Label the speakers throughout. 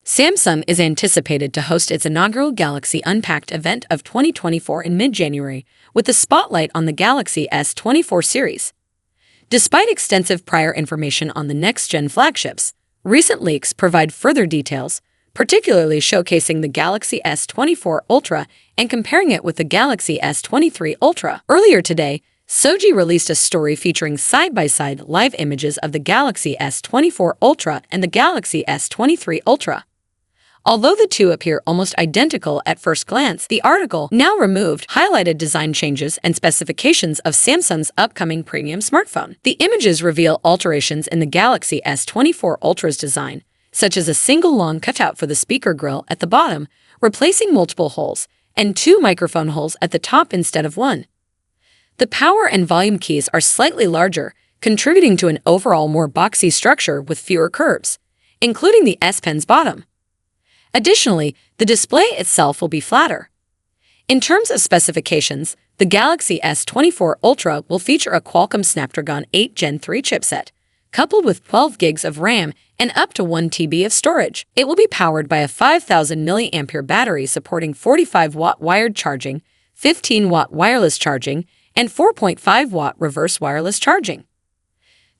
Speaker 1: Samsung is anticipated to host its inaugural Galaxy Unpacked event of 2024 in mid-January, with the spotlight on the Galaxy S24 series. Despite extensive prior information on the next-gen flagships, recent leaks provide further details, particularly showcasing the Galaxy S24 Ultra and comparing it with the Galaxy S23 Ultra. Earlier today, Soji released a story featuring side-by-side live images of the Galaxy S24 Ultra and the Galaxy S23 Ultra. Although the two appear almost identical at first glance, the article, now removed, highlighted design changes and specifications of Samsung's upcoming premium smartphone. The images reveal alterations in the Galaxy S24 Ultra's design, such as a single long cutout for the speaker grille at the bottom, replacing multiple holes, and two microphone holes at the top instead of one. The power and volume keys are slightly larger, contributing to an overall more boxy structure with fewer curves, including the S Pen's bottom. Additionally, the display itself will be flatter. In terms of specifications, the Galaxy S24 Ultra will feature a Qualcomm Snapdragon 8 Gen 3 chipset, coupled with 12 gigs of RAM and up to 1 TB of storage. It will be powered by a 5,000 mAh battery supporting 45-watt wired charging, 15-watt wireless charging, and 4.5-watt reverse wireless charging.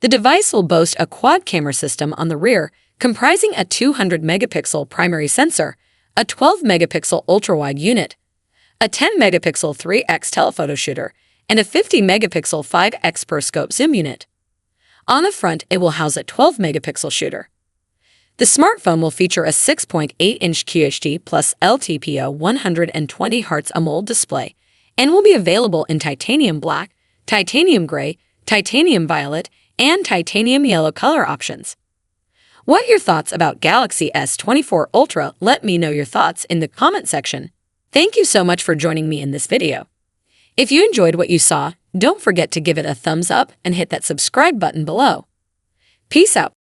Speaker 1: The device will boast a quad-camera system on the rear, comprising a 200-megapixel primary sensor, a 12-megapixel ultra-wide unit, a 10-megapixel 3x telephoto shooter, and a 50-megapixel 5x periscope zoom unit. On the front, it will house a 12-megapixel shooter. The smartphone will feature a 6.8-inch QHD plus LTPO 120 Hz AMOLED display and will be available in titanium black, titanium gray, titanium violet, and titanium yellow color options. What are your thoughts about Galaxy S24 Ultra? Let me know your thoughts in the comment section. Thank you so much for joining me in this video. If you enjoyed what you saw, don't forget to give it a thumbs up and hit that subscribe button below. Peace out.